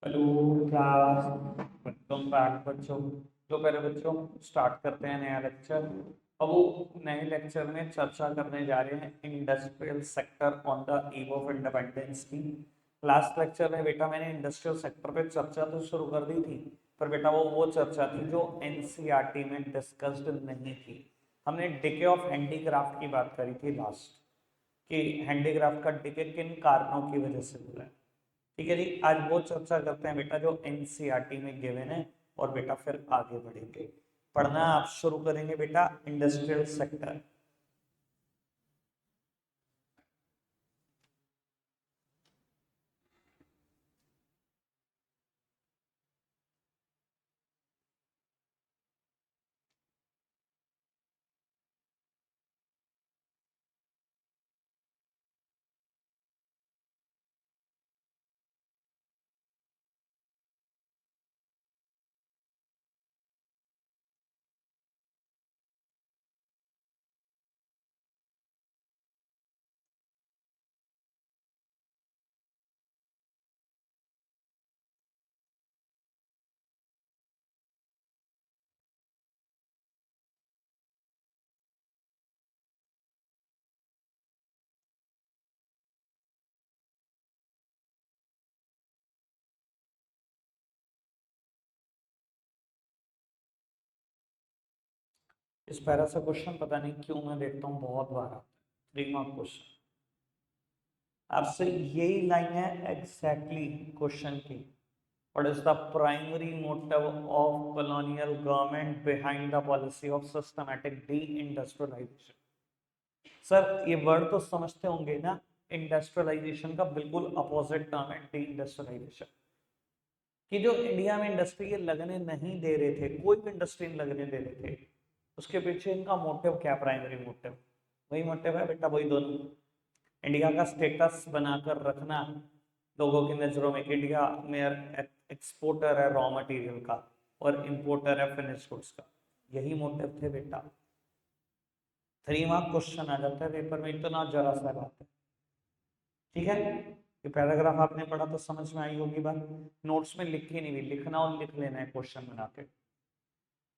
Hello class. Welcome back बच्चों। तो पहले बच्चों स्टार्ट करते हैं नया लेक्चर। अब वो नए लेक्चर में चर्चा करने जा रहे हैं industrial sector on the eve of independence की। लास्ट लेक्चर में बेटा मैंने इंडस्ट्रियल सेक्टर पे चर्चा तो शुरू कर दी थी, पर बेटा वो चर्चा थी जो एनसीईआरटी में डिस्कस्ड नहीं थी। हमने डिके ऑफ हैंडीक्राफ्ट की बात करी थी लास्ट, कि हैंडीक्राफ्ट का डिके किन कारणों की वजह से हुआ है। ठीक है जी, आज वो चर्चा करते हैं बेटा जो एनसीईआरटी में गिवन है, और बेटा फिर आगे बढ़ेंगे। पढ़ना आप शुरू करेंगे बेटा इंडस्ट्रियल सेक्टर। इस पैरा से क्वेश्चन पता नहीं क्यों मैं देखता हूँ बहुत बार आता है, 3 मार्क क्वेश्चन। आपसे यही लाइन है एग्जैक्टली क्वेश्चन की। What is the primary motive of colonial government behind the policy of systematic deindustrialization? Sir ये वर्ड तो समझते होंगे ना। इंडस्ट्रियलाइजेशन का बिल्कुल अपोजिट टर्म है डी इंडस्ट्रियलाइजेशन। कि जो इंडिया में इंडस्ट्री ये लगने नहीं दे रहे थे, कोई भी इंडस्ट्री नहीं लगने दे रहे थे, उसके पीछे इनका मोटिव क्या, प्राइमरी मोटिव वही मोटिव है बेटा, वही दोनों। इंडिया का स्टेटस बनाकर रखना लोगों की नजरों में। इंडिया में एक्सपोर्टर है रॉ मटेरियल का और इंपोर्टर है फिनिश गुड्स का, यही मोटिव थे बेटा। 3 मार्क क्वेश्चन आ जाता है पेपर में, इतना जरा सा बात है। ठीक है, ये पैराग्राफ आपने पढ़ा तो समझ में आई होगी बात। नोट्स में लिखी नहीं हुई, लिखना और लिख लेना है क्वेश्चन बना के।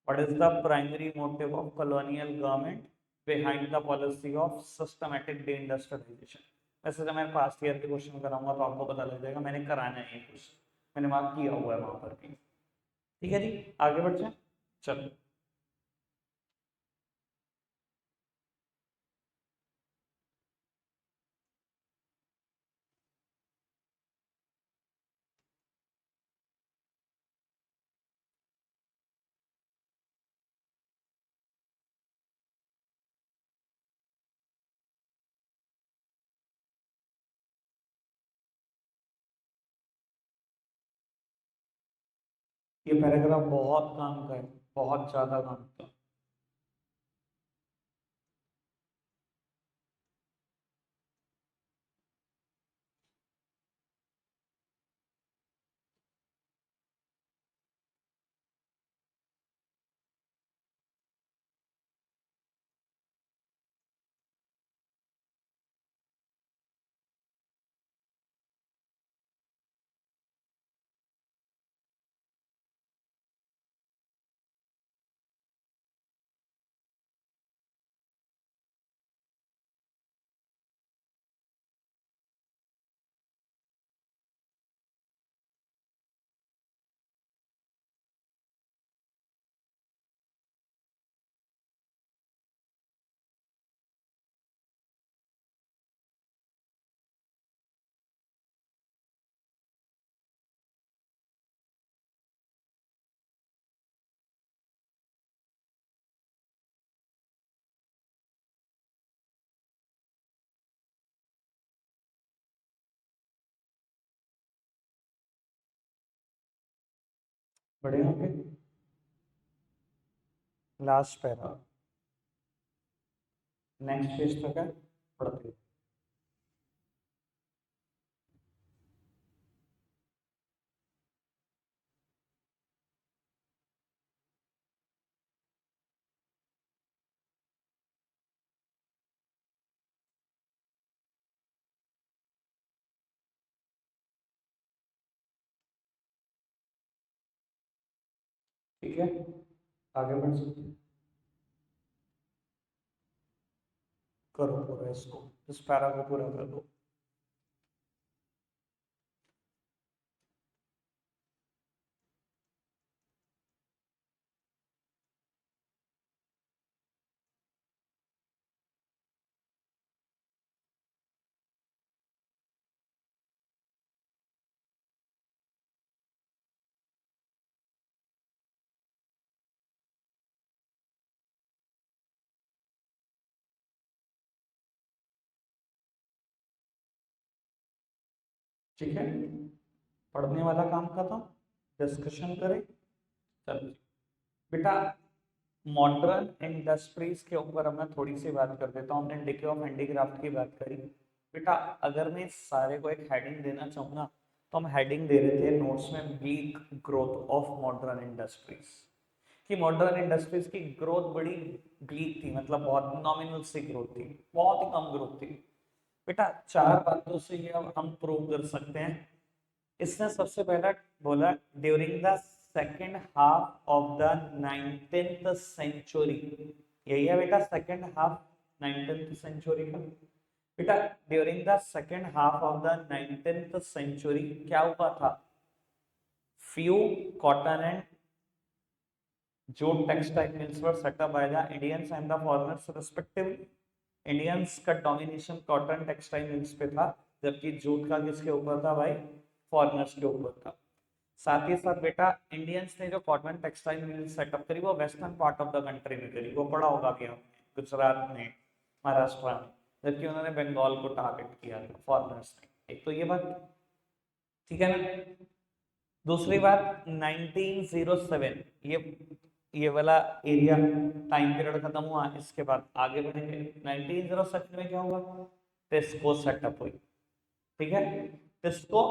What is the primary motive of colonial government behind the policy of systematic deindustrialisation. वैसे जब मैं पास्ट ईयर के क्वेश्चन कराऊंगा तो आपको पता लग जाएगा, मैंने कराना है ये क्वेश्चन, मैंने मार्क किया हुआ है वहां पर भी। ठीक है जी, आगे बढ़ जाए। चलो, ये पैराग्राफ बहुत काम का है, बहुत ज्यादा काम का। बड़े होंगे। लास्ट पैरा, नेक्स्ट पेज तक है, पढ़ते हैं। ठीक है, आगे बढ़ सकते हैं। करो पूरा इसको, इस पैरा को पूरा कर दो। ठीक है, पढ़ने वाला काम खत्म, डिस्कशन करें। चलो बेटा, मॉडर्न इंडस्ट्रीज के ऊपर मैं थोड़ी सी बात कर देता हूँ। हमने डिके ऑफ हैंडीक्राफ्ट की बात करी बेटा। अगर मैं इस सारे को एक हेडिंग देना चाहूँ ना, तो हम हेडिंग दे रहे थे नोट्स में, bleak growth of modern industries. कि मॉडर्न इंडस्ट्रीज की ग्रोथ बड़ी ब्लीक थी, मतलब बहुत नॉमिनल सी ग्रोथ थी, बहुत ही कम ग्रोथ थी बेटा। चार बातों से ये अब हम प्रूव कर सकते हैं। इसने सबसे पहला बोला, during the second half of the 19th century. यही है बेटा सेकेंड हाफ 19th सेंचुरी का। बेटा during the second half of the 19th century क्या हुआ था? Few cotton and jute textile mills were set up by the Indians and the foreigners respectively. Indians का domination cotton textile mills पे था, जबकि jute का किसके ऊपर था भाई? फॉरेनर्स के ऊपर था। साथ ही साथ बेटा, इंडियंस ने जो कॉटन टेक्सटाइल मिल सेटअप करी वो western part of the country में करी, वो पढ़ा होगा कि आपने, गुजरात में, महाराष्ट्र में, जबकि उन्होंने बंगाल को टारगेट किया था फॉरेनर्स ने। एक तो ये बात, ठीक है ना। दूसरी बात, 1907, ये वाला एरिया टाइम पीरियड खत्म हुआ, इसके बाद आगे बढ़ेंगे। 1907 में क्या हुआ? टेस्को सेटअप हुई, ठीक है। TISCO,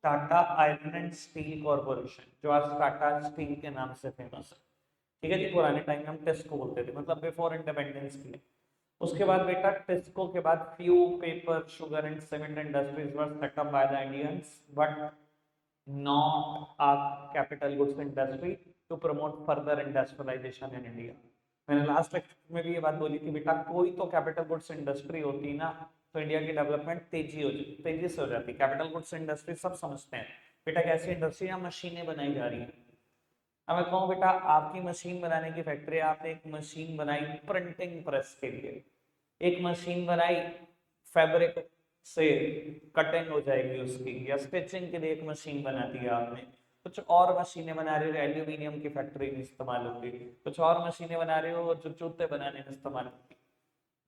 Tata iron and steel corporation, जो आज टाटा स्टील के नाम से फेमस है, ठीक है जी। पुराने टाइम में हम टिस्को बोलते थे, मतलब बिफोर इंडिपेंडेंस के लिए। उसके बाद बेटा, टिस्को के बाद few paper, sugar and cement industries were set up by the Indians, but not a capital goods industry to promote further industrialisation in India. मैंने लास्ट लेक्चर में भी ये बात बोली थी बेटा, कोई तो कैपिटल गुड्स इंडस्ट्री होती ना, तो इंडिया की डेवलपमेंट तेजी से हो जाती। कैपिटल गुड्स इंडस्ट्री सब समझते हैं बेटा, कैसी इंडस्ट्री या मशीनें बनाई जा रही है। अब मैं कहूँ बेटा, आपकी मशीन बनाने की फैक्ट्री, आपने एक मशीन बनाई प्रिंटिंग प्रेस के लिए, एक मशीन बनाई फैब्रिक से कटिंग हो जाएगी उसकी, या स्टिचिंग के लिए एक मशीन बना दी आपने, कुछ और मशीनें बना रहे हो एल्यूमिनियम की फैक्ट्री में इस्तेमाल होगी, कुछ और मशीनें बना रहे हो जो जूते बनाने में इस्तेमाल होगी।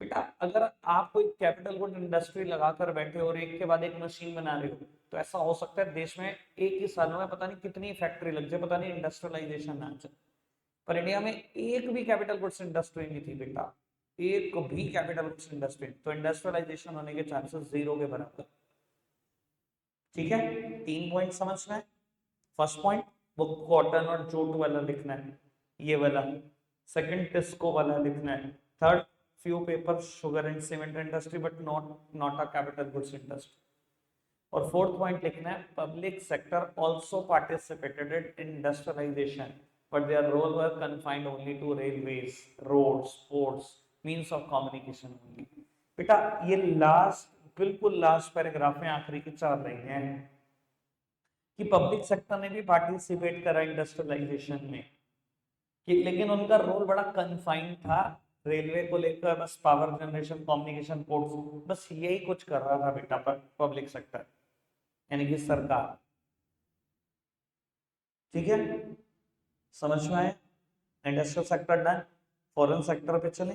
बेटा अगर आप कोई कैपिटल गुड इंडस्ट्री लगाकर बैठे हो और एक के बाद एक मशीन बना रहे हो, तो ऐसा हो सकता है देश में एक ही सालों में पता नहीं कितनी फैक्ट्री लग जाए, पता नहीं इंडस्ट्रियलाइजेशन ना जाए। पर इंडिया में एक भी कैपिटल गुड्स इंडस्ट्री नहीं थी बेटा, एक भी कैपिटल गुड्स इंडस्ट्री, तो इंडस्ट्रियलाइजेशन होने के चांसेस जीरो के बराबर। ठीक है, 3 पॉइंट समझना है। फर्स्ट पॉइंट, वो कॉटन और जूट वाला लिखना है, ये वाला। सेकंड, टिस्को वाला लिखना है। Third, few paper, sugar and cement industry but not a capital goods industry. और फोर्थ पॉइंट लिखना है, public sector also participated in industrialisation but their role were confined only to railways, roads, ports, means of communication only. बेटा ये last, बिल्कुल last paragraph में आखिरी की चार लाइनें हैं कि पब्लिक सेक्टर ने भी पार्टिसिपेट करा इंडस्ट्रियलाइजेशन में, कि लेकिन उनका रोल बड़ा कन्फाइंड था रेलवे को लेकर, बस पावर जनरेशन, कम्युनिकेशन, पोर्ट्स, बस यही कुछ कर रहा था बेटा पब्लिक सेक्टर, यानी कि सरकार। ठीक है, समझ में आया? Industrial sector done, foreign sector पे चले।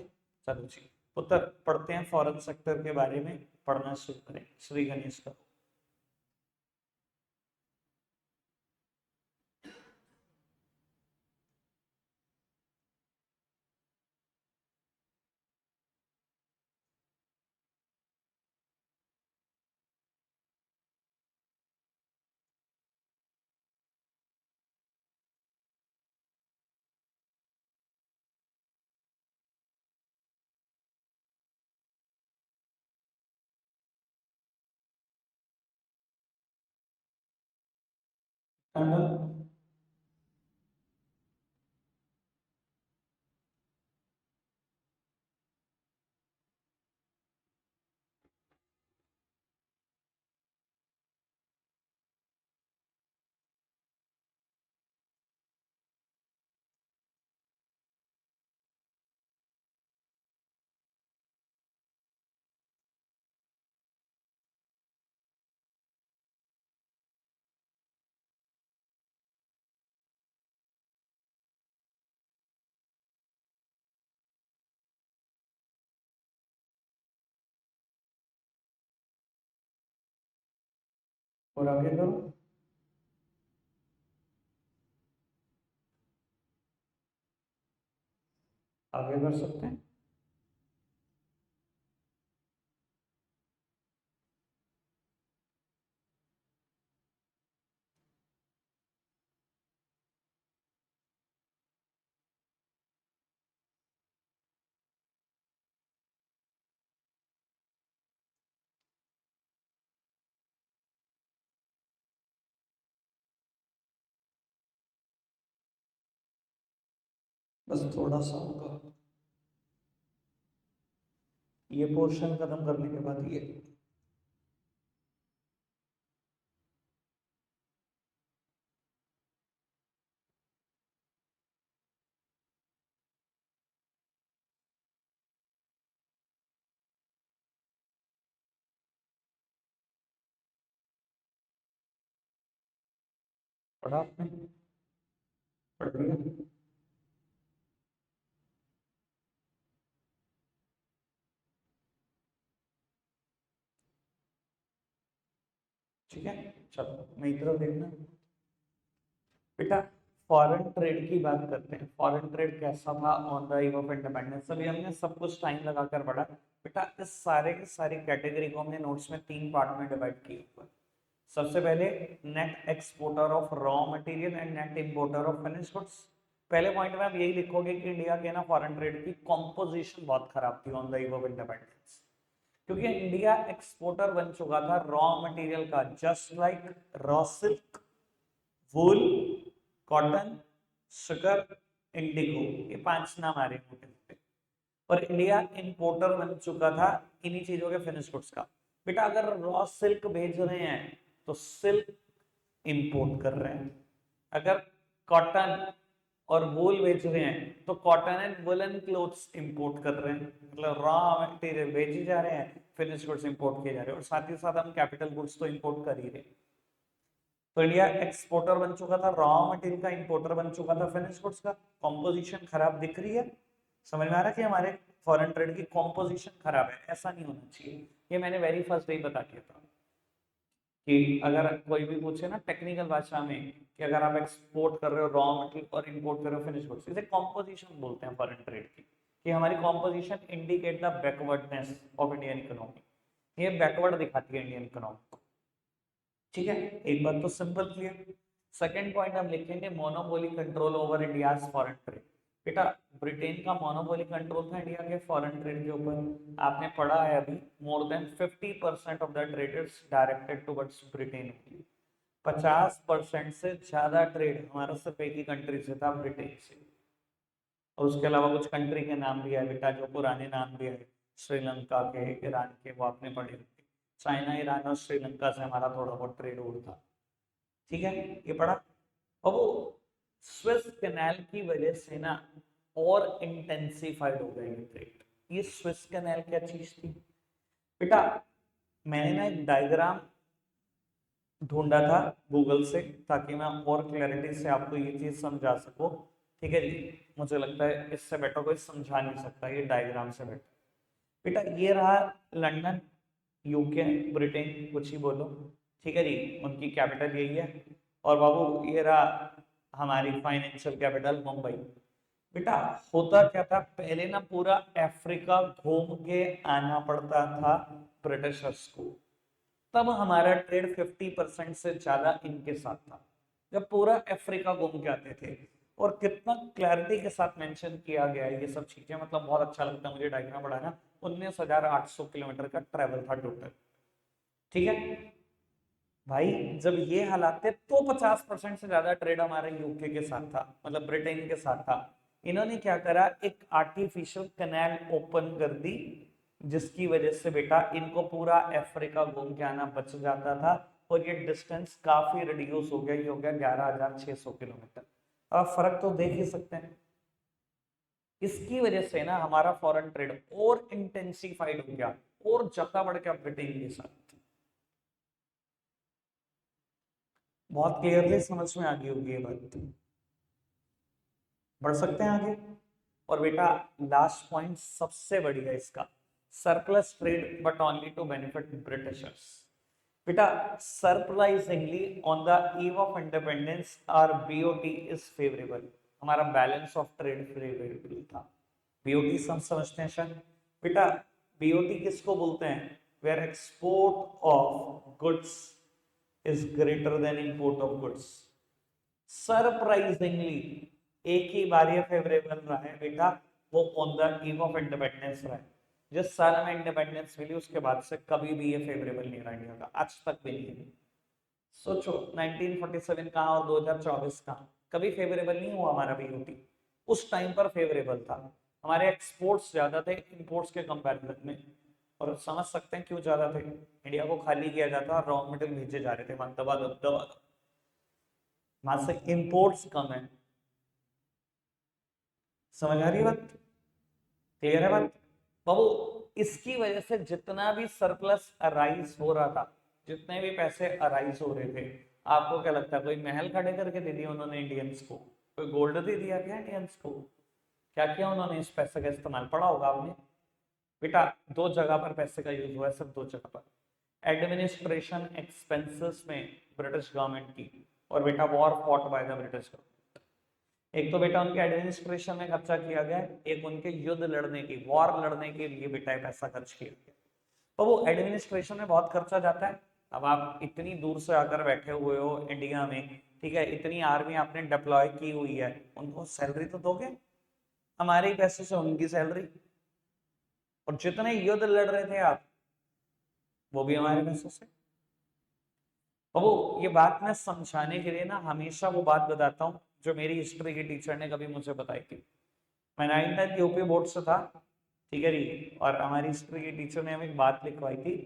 चलो जी, उत्तर पढ़ते हैं, फॉरेन सेक्टर के बारे में पढ़ना शुरू करें। श्री गणेश का टंडन, और आगे करो, आगे कर सकते हैं। बस थोड़ा सा होगा, ये पोर्शन खत्म करने के बाद ये पढ़ा आपने, पढ़ लिया। ठीक है, चलो मेरी तरफ देखना बेटा। फॉरेन ट्रेड की बात करते हैं, फॉरेन ट्रेड कैसा था on the eve of independence. अभी हमने सब कुछ टाइम लगाकर पढ़ा बेटा। इस सारे के सारी कैटेगरी को हमने नोट्स में 3 पार्ट में डिवाइड किया। सबसे पहले net exporter of raw material and net importer of finish goods. पहले पॉइंट में आप यही लिखोगे कि इंडिया के ना फॉरेन ट्रेड की कॉम्पोजिशन बहुत खराब थी on the eve of independence, क्योंकि इंडिया एक्सपोर्टर बन चुका था रॉ मटेरियल का, जस्ट लाइक रॉ सिल्क, वूल, कॉटन, शुगर, इंडिगो, ये 5 नाम आ रहे हैं। और इंडिया इंपोर्टर बन चुका था इन्हीं चीजों के फिनिश गुड्स का। बेटा अगर रॉ सिल्क भेज रहे हैं तो सिल्क इंपोर्ट कर रहे हैं, अगर कॉटन और वूल बेच रहे हैं तो cotton and woollen clothes import कर रहे हैं। मतलब रॉ मटेरियल बेचे जा रहे हैं, फिनिश गुड्स इंपोर्ट किए जा रहे हैं, और साथ ही साथ हम कैपिटल गुड्स तो इंपोर्ट कर ही रहे हैं। तो इंडिया एक्सपोर्टर बन चुका था रॉ मटेरियल का, इंपोर्टर बन चुका था फिनिश गुड्स का। कॉम्पोजिशन खराब दिख रही है, समझ में आ रहा है कि हमारे फॉरेन ट्रेड की कॉम्पोजिशन खराब है, ऐसा नहीं होना चाहिए। ये मैंने वेरी फर्स्ट डे बता दिया था कि अगर कोई भी पूछे ना टेक्निकल भाषा में कि अगर आप एक्सपोर्ट कर रहे हो रॉ मटेरियल और इंपोर्ट कर रहे हो फिनिश गुड्स, इसे कॉम्पोजिशन बोलते हैं फॉरेन ट्रेड की, कि हमारी composition indicate the backwardness of Indian economy. ये बैकवर्ड दिखाती है इंडियन इकोनॉमी को। ठीक है, एक बात तो सिंपल क्लियर। सेकंड पॉइंट हम लिखेंगे monopoly control over India's foreign trade. बेटा ब्रिटेन का मोनोपोली कंट्रोल था इंडिया के फॉरेन ट्रेड के ऊपर। आपने पढ़ा है अभी, more than 50% of the trade is directed towards Britain. 50% से ज्यादा ट्रेड हमारा सिर्फ एक ही कंट्री से था, ब्रिटेन से। और उसके अलावा कुछ कंट्री के नाम भी है बेटा, जो पुराने नाम भी है, श्रीलंका के, ईरान के, वो आपने पढ़े होंगे। चाइना, ईरान और श्रीलंका से हमारा थोड़ा बहुत ट्रेड हो था। ठीक है, ये पढ़ा। और वो स्विस कैनाल की वजह से ना और इंटेंसिफाइड हो गया ये ट्रेड। ये स्विस कैनाल क्या चीज थी बेटा? मैंने ना एक डायग्राम ढूंढा था गूगल से, ताकि मैं और क्लैरिटी से आपको ये चीज समझा सकूं। ठीक है जी, मुझे लगता है इससे बेटर कोई समझा नहीं सकता ये डायग्राम से बेटर। बेटा ये रहा लंदन, यूके, ब्रिटेन, कुछ ही बोलो। ठीक है जी, उनकी कैपिटल यही है। और बाबू ये रहा हमारी फाइनेंशियल कैपिटल मुंबई। बेटा होता क्या था, पहले ना पूरा अफ्रीका घूम के आना पड़ता था ब्रिटिशर्स को, तब हमारा ट्रेड 50% से ज्यादा इनके साथ था, जब पूरा अफ्रीका घूम के आते थे। और कितना क्लैरिटी के साथ मेंशन किया गया है ये सब चीजें, मतलब बहुत अच्छा लगता है मुझे डायग्राम बढ़ाना। 19,800 किलोमीटर का ट्रेवल था टोटल। ठीक है भाई, जब ये हालात थे तो 50% से ज्यादा ट्रेड हमारे यूके के साथ था, मतलब ब्रिटेन के साथ था। इन्होंने क्या करा, एक आर्टिफिशियल कैनाल ओपन कर दी, जिसकी वजह से बेटा इनको पूरा अफ्रीका घूम के आना बच जाता था। और ये डिस्टेंस काफी रिड्यूस हो गया, ये हो गया 11,600 किलोमीटर। अब फर्क तो देख ही सकते हैं। इसकी वजह से ना हमारा फॉरेन ट्रेड और इंटेंसिफाइड हो गया, और ज्यादा बढ़ गया ब्रिटेन के साथ। बहुत क्लियरली समझ में आ गई होगी ये बात। बढ़ सकते हैं आगे। और बेटा लास्ट पॉइंट सबसे बढ़िया इसका, surplus trade but only to benefit Britishers. बेटा surprisingly on the eve of independence are BOT is favourable, हमारा बैलेंस ऑफ ट्रेड फेवरेबल था। बीओटी सब समझते हैं शायद। बेटा बीओटी किसको बोलते हैं? Where export of goods is greater than import of goods. Surprisingly एक ही बार ये फेवरेबल रहा है बेटा, वो on the eve of independence रहा है। जिस साल में इंडिपेंडेंस मिली उसके बाद से कभी भी ये फेवरेबल नहीं रहा इंडिया का, आज तक भी नहीं है। सोचो 1947 कहाँ और 2024 कहाँ, कभी फेवरेबल नहीं हुआ हमारा बीओटी। उस टाइम पर फेवरेबल था, हमारे एक्सपोर्ट्स ज्यादा थे इंपोर्ट्स के कंपैरिजन में। और समझ सकते हैं क्यों ज्यादा थे, इंडिया को खाली किया जाता, रॉ मटेरियल भेजे जा रहे थे वहां दबा दबा, वहां से इंपोर्ट्स कम है। समझ आ रही है बात? क्लियर है बात बाबू? इसकी वजह से जितना भी सरप्लस अराइज हो रहा था, जितने भी पैसे अराइज हो रहे थे, आपको क्या लगता है कोई महल खड़े करके दे दिया उन्होंने इंडियंस को? कोई गोल्ड दे दिया क्या इंडियंस को? क्या किया उन्होंने इस पैसे का इस्तेमाल, पढ़ा होगा आपने। बेटा दो जगह पर पैसे का यूज हुआ है, सिर्फ दो जगह पर। एडमिनिस्ट्रेशन एक्सपेंसेस में ब्रिटिश गवर्नमेंट की, और बेटा war fought by the British government. एक तो बेटा उनके एडमिनिस्ट्रेशन में खर्चा किया गया, एक उनके युद्ध लड़ने की, वॉर लड़ने के लिए बेटा पैसा खर्च किया गया। तो वो एडमिनिस्ट्रेशन में बहुत खर्चा जाता है। अब आप इतनी दूर से आकर बैठे हुए हो इंडिया में, ठीक है, इतनी आर्मी आपने डिप्लॉय की हुई है, उनको सैलरी तो दोगे, हमारे ही पैसे से उनकी सैलरी। और जितने युद्ध लड़ रहे थे आप, वो भी हमारे पैसे से। वो ये बात मैं समझाने के लिए ना हमेशा वो बात बताता हूँ जो मेरी हिस्ट्री के टीचर ने कभी मुझे बताई थी। मैं 9th यूपी बोर्ड से था, ठीक है जी, और हमारी हिस्ट्री के टीचर ने हमें एक बात लिखवाई थी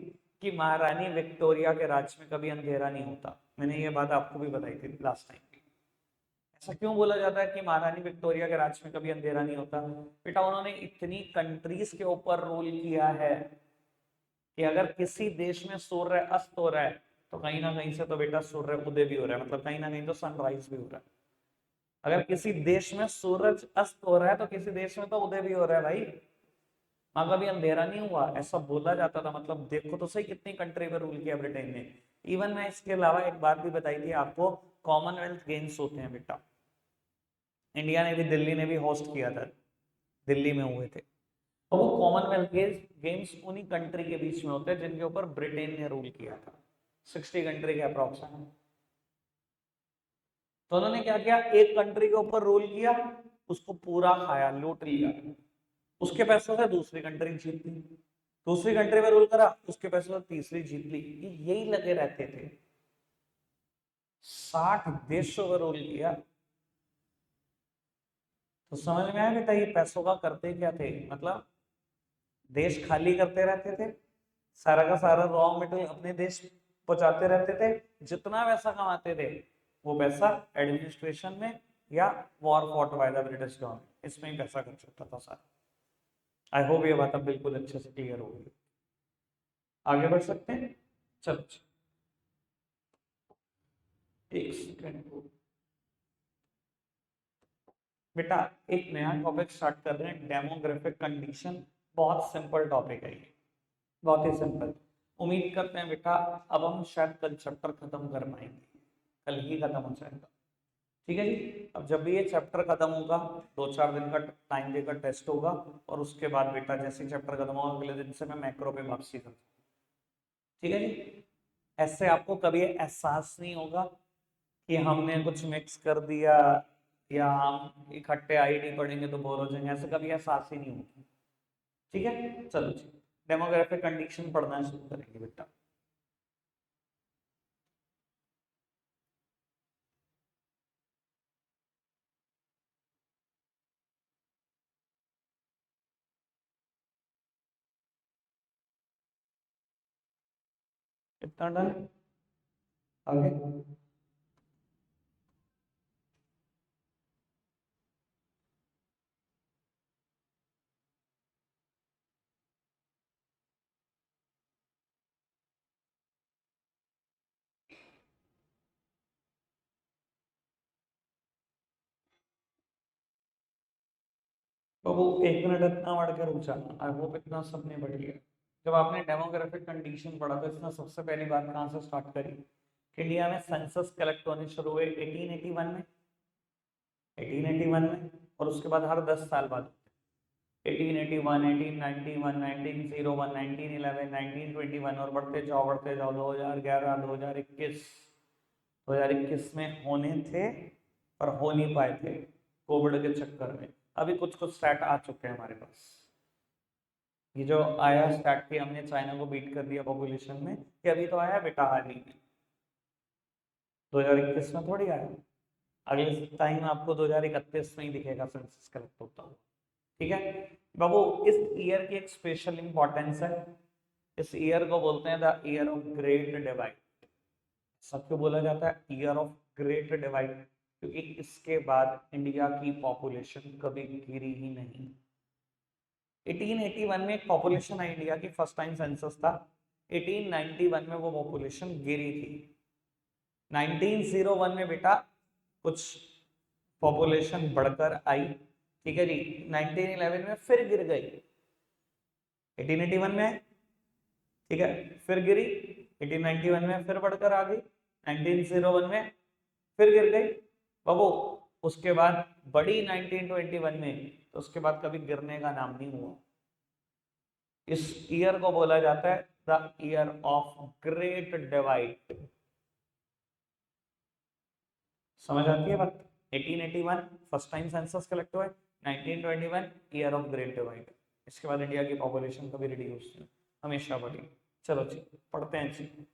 कि महारानी विक्टोरिया के राज में कभी अंधेरा नहीं होता। मैंने ये बात आपको भी बताई थी लास्ट टाइम। ऐसा क्यों बोला जाता है कि महारानी विक्टोरिया के राज में कभी अंधेरा नहीं होता? बेटा उन्होंने इतनी कंट्रीज के ऊपर रूल किया है कि अगर किसी देश में सूर्य अस्त हो रहा है तो कहीं ना कहीं से तो बेटा सूर्य उदय भी हो रहा है, मतलब कहीं ना कहीं तो सनराइज भी हो रहा है। अगर किसी देश में सूरज अस्त हो रहा है तो किसी देश में तो उदय भी हो रहा है भाई। वहां कभी अंधेरा नहीं हुआ, ऐसा बोला जाता था। मतलब देखो तो सही कितनी कंट्री पर रूल किया ब्रिटेन ने। इवन मैं इसके अलावा एक बात भी बताई थी आपको, कॉमनवेल्थ गेम्स होते हैं बेटा, इंडिया ने भी दिल्ली ने भी होस्ट किया था, दिल्ली में हुए थे। तो वो कॉमनवेल्थ गेम्स उन्हीं कंट्री के बीच में होते हैं जिनके ऊपर ब्रिटेन ने रूल किया था, 60 कंट्री के अप्रॉक्स। तो उन्होंने क्या किया, एक कंट्री के ऊपर रूल किया, उसको पूरा खाया, लूट लिया, उसके पैसों से दूसरी कंट्री जीत ली, दूसरी कंट्री में रूल करा, उसके पैसों से तीसरी जीत ली। ये यही लगे रहते थे, 60 देशों में रूल किया। तो समझ में आया बेटा ये पैसों का करते क्या थे, मतलब देश खाली करते रहते थे, सारा का सारा रॉ मटेरियल अपने देश पहुंचाते रहते थे, जितना पैसा कमाते थे वो पैसा एडमिनिस्ट्रेशन में या war fought by the British government, इसमें ही पैसा खर्च होता था सारा। आई होप ये बात अब बिल्कुल अच्छे से क्लियर हो गई। आगे बढ़ सकते हैं, चलो एक सेकंड बेटा, एक नया टॉपिक स्टार्ट कर रहे हैं, डेमोग्राफिक कंडीशन। बहुत सिंपल टॉपिक है ये, बहुत ही सिंपल। उम्मीद करते हैं बेटा अब हम शायद कल चैप्टर खत्म कर पाएंगे, कल ही खत्म हो जाएगा, ठीक है जी। अब जब भी ये चैप्टर खत्म होगा, 2-4 दिन का टाइम देकर टेस्ट होगा, और उसके बाद बेटा जैसे चैप्टर खत्म होगा अगले दिन से मैं मैक्रो पे वापसी कर, ठीक है जी। ऐसे आपको कभी एहसास नहीं होगा कि हमने कुछ मिक्स कर दिया या हम इकट्ठे आईडी पढ़ेंगे तो बोर हो जाएंगे, ऐसे कभी एहसास ही नहीं होगा, ठीक है। चलो जी, डेमोग्राफिक कंडीशन पढ़ना शुरू करेंगे बेटा। इतना डन, आगे। तो वो 1 मिनट इतना बढ़ के रुक जाना, आई होप इतना सबने बढ़ लिया। जब आपने डेमोग्राफिक कंडीशन पढ़ा तो इसने सबसे पहली बात कहाँ से स्टार्ट करी कि इंडिया में सेंसस कलेक्ट होने शुरू हुए 1881 में, 1881 में, और उसके बाद हर 10 साल बाद 1881, 1891, 1901, 1911, 1921 और बढ़ते जाओ 2011, 2021, 2021 में होने थे पर हो नहीं पाए थे कोविड के चक्कर में। अभी कुछ कुछ स्टैट आ चुके हैं हमारे पास। ये जो आया स्टैट की हमने चाइना को बीट कर दिया पॉपुलेशन में, ये अभी तो आया बेटा हाल ही में, 2021 में थोड़ी आया। अगले टाइम आपको 2031 में ही दिखेगा सेंसस कलेक्ट होता हुआ। ठीक है बाबू, इस ईयर की एक स्पेशल इंपॉर्टेंस है। इस ईयर को बोलते हैं the year of great divide. सबको बोला जाता है ईयर ऑफ ग्रेट डिवाइड क्योंकि इसके बाद इंडिया की पॉपुलेशन कभी गिरी ही नहीं। 1881 में एक पॉपुलेशन है इंडिया की, फर्स्ट टाइम सेंसस था। 1891 में वो पॉपुलेशन गिरी थी। 1901 में बेटा कुछ पॉपुलेशन बढ़कर आई, ठीक है जी। 1911 में फिर गिर गई, 1881 में, ठीक है, फिर गिरी, 1891 में फिर बढ़कर आ गई, 1901 में फिर गिर गई बाबू। उसके बाद बड़ी 1921 में, तो उसके बाद कभी गिरने का नाम नहीं हुआ। इस ईयर को बोला जाता है the year of great divide. समझ आती है बात? 1881 फर्स्ट टाइम सेंसस कलेक्ट हुआ, 1921 ईयर ऑफ ग्रेट डिवाइड। इसके बाद इंडिया की पॉपुलेशन कभी रिड्यूस नहीं, हमेशा बढ़ी। चलो जी पढ़ते हैं जी।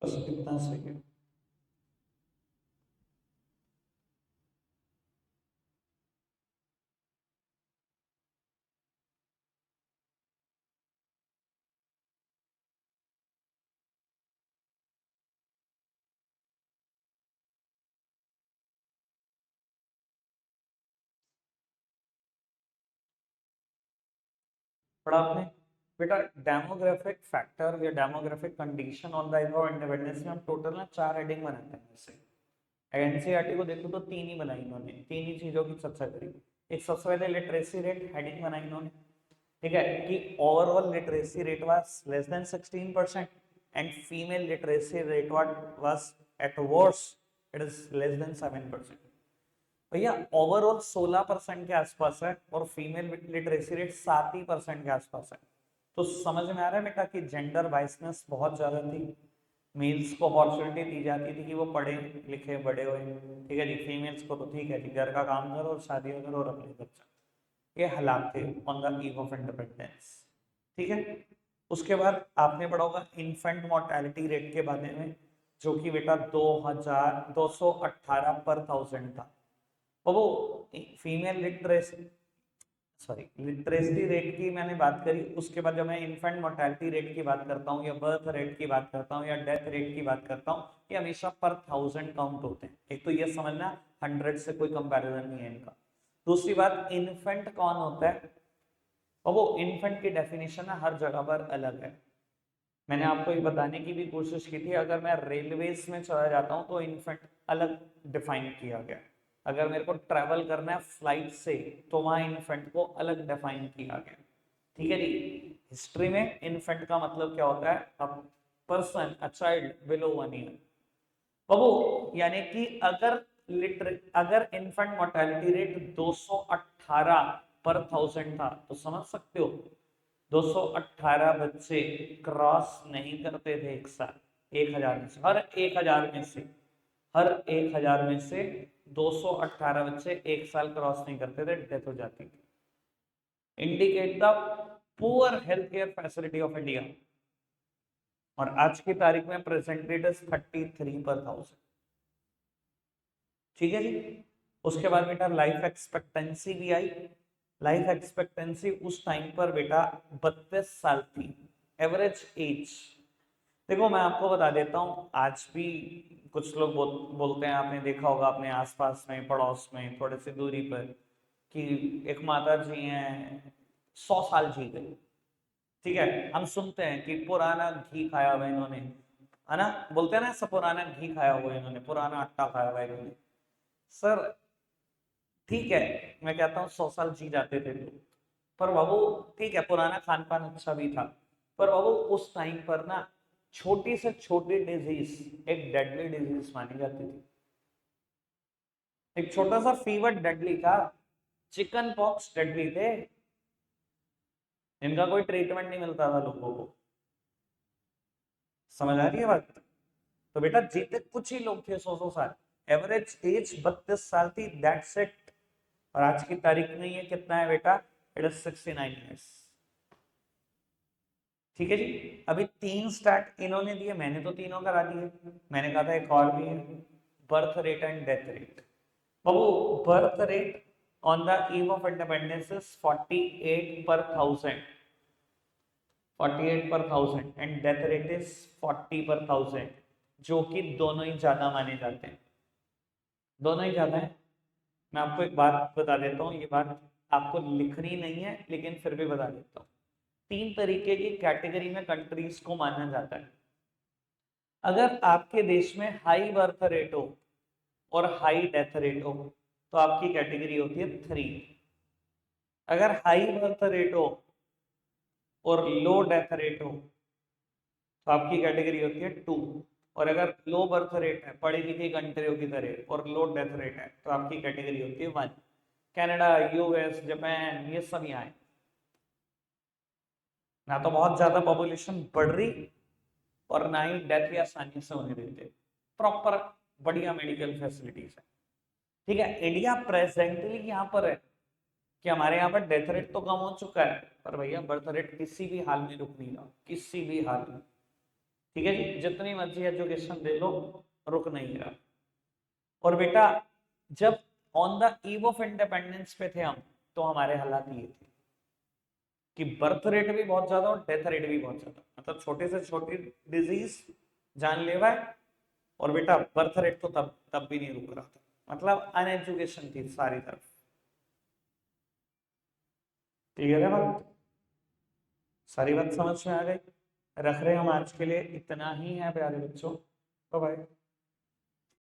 बस इतना सही है। पढ़ा आपने बेटा? डेमोग्राफिक फैक्टर या डेमोग्राफिक कंडीशन ऑन द इव ऑफ इंडिपेंडेंस में हम टोटल ना 4 हेडिंग बनाते हैं। जैसे एनसीईआरटी को देखो तो 3 ही बनाई इन्होंने, 3 ही चीजों की चर्चा करी। एक सबसे पहले लिटरेसी रेट हेडिंग बनाई इन्होंने, ठीक है, कि overall literacy rate was less than 16% and female literacy rate was at worst it is less than 7%। भैया ओवरऑल 16% के आसपास है और फीमेल लिटरेसी रेट 7% के आसपास है। तो समझ में आ रहा है बेटा कि जेंडर बाइसनेस बहुत ज्यादा थी। मेल्स को अपॉर्चुनिटी दी जाती थी कि वो पढ़े लिखे बड़े हुए, ठीक है जी। फीमेल्स को तो ठीक है जी, घर का काम करो और शादी करो और अपने बच्चा। ये हालात थे on the eve of independence, ठीक है। उसके बाद आपने पढ़ा होगा इन्फेंट मोर्टेलिटी रेट के बारे में, जो कि बेटा 2218 पर 1000 था। और वो फीमेल लिटरेसी रेट की मैंने बात करी। उसके बाद जब मैं इन्फेंट मोर्टेलिटी रेट की बात करता हूँ या बर्थ रेट की बात करता हूँ या डेथ रेट की बात करता हूँ, ये हमेशा पर 1000 काउंट होते हैं। एक तो ये समझना 100 से कोई कंपैरिजन नहीं है इनका। दूसरी बात, इन्फेंट कौन होता है, और वो इन्फेंट की डेफिनेशन है हर जगह पर अलग है। मैंने आपको ये बताने की भी कोशिश की थी, अगर मैं रेलवेज में चला जाता हूँ तो इन्फेंट अलग डिफाइन किया गया। अगर मेरे को ट्रैवल करना है फ्लाइट से तो वहां इन्फेंट को अलग डिफाइन किया गया, ठीक है जी। हिस्ट्री में इन्फेंट का मतलब क्या होता है, a person, a child below 1 year. बाबू यानी कि अगर इन्फेंट मोर्टेलिटी रेट 218 पर 1000 था तो समझ सकते हो 218 बच्चे क्रॉस नहीं करते थे एक साथ, 1000 में से, हर 1000 में से हर 1000 में से 218 बच्चे 1 साल क्रॉस नहीं करते थे, डेथ हो जाती थी। Indicate the poor health care facility of India, और आज की तारीख में प्रेजेंट रेट इज 33 पर 1000। ठीक है जी। उसके बाद बेटा लाइफ एक्सपेक्टेंसी भी आई। लाइफ एक्सपेक्टेंसी उस टाइम पर बेटा 32 साल थी, एवरेज एज। देखो मैं आपको बता देता हूँ, आज भी कुछ लोग बोलते हैं, आपने देखा होगा अपने आसपास में, पड़ोस में, थोड़े से दूरी पर, कि एक माता जी हैं 100 साल जी गई। ठीक है, हम सुनते हैं कि पुराना घी खाया हुआ इन्होंने, है ना, बोलते हैं ना, सब पुराना घी खाया हुआ इन्होंने, पुराना आटा खाया हुआ इन्होंने। सर ठीक है, मैं कहता हूँ 100 साल जी जाते थे लोग, पर बाबू ठीक है, पुराना खान पान अच्छा भी था, पर बाबू उस टाइम पर ना छोटी से छोटी डिजीज एक डेडली डिजीज मानी जाती थी। एक छोटा सा फीवर डेडली था, चिकन पॉक्स डेडली थे, इनका कोई ट्रीटमेंट नहीं मिलता था लोगों को। समझ आ रही है बात? तो बेटा जीते कुछ ही लोग थे 100 साल, एवरेज एज 32 साल थी, दैट्स इट। और आज की तारीख में ये कितना है बेटा? It is 69 years. ठीक है जी। अभी 3 स्टैट इन्होंने दिए, मैंने तो तीनों करा दिए, मैंने कहा था एक और भी है, birth rate and death rate. Babu birth rate on the eve of independence is 48 पर 1000, 48 पर 1000, एंड डेथ रेट इज 40 पर 1000, जो कि दोनों ही ज्यादा माने जाते हैं, दोनों ही ज्यादा है। मैं आपको एक बात बता देता हूँ, ये बात आपको लिखनी नहीं है लेकिन फिर भी बता देता हूँ। 3 तरीके की कैटेगरी में कंट्रीज को माना जाता है। अगर आपके देश में हाई बर्थ रेट हो और हाई डेथ रेट हो तो आपकी कैटेगरी होती है 3। अगर हाई बर्थ रेट हो और लो डेथ रेट हो तो आपकी कैटेगरी होती है 2। और अगर लो बर्थ रेट है, पढ़ी लिखी कंट्रियों की तरह, और लो डेथ रेट है, तो आपकी कैटेगरी होती है 1। कनाडा, यूएस, जापान, ये सब यहाँ है। ना तो बहुत ज्यादा पॉपुलेशन बढ़ रही और ना ही डेथ भी आसानी से होने देते, प्रॉपर बढ़िया मेडिकल फैसिलिटीज है। ठीक है, इंडिया प्रेजेंटली यहाँ पर है कि हमारे यहाँ पर डेथ रेट तो कम हो चुका है, पर भैया बर्थ रेट किसी भी हाल में रुक नहीं रहा, किसी भी हाल में। ठीक है जी, जितनी मर्जी एजुकेशन दे लो, रुक नहीं रहा। और बेटा जब on the eve of independence पे थे हम, तो हमारे हालात ये थे कि बर्थ रेट भी बहुत ज्यादा और डेथ रेट भी बहुत ज्यादा, मतलब छोटे से छोटी डिजीज जानलेवा है, और बेटा बर्थ रेट तो तब तब भी नहीं रुक रहा था, मतलब अनएजुकेशन थी सारी तरफ। क्लियर है बात? सारी बात समझ में आ गई? रख रहे हम आज के लिए इतना ही है प्यारे बच्चों। Bye bye.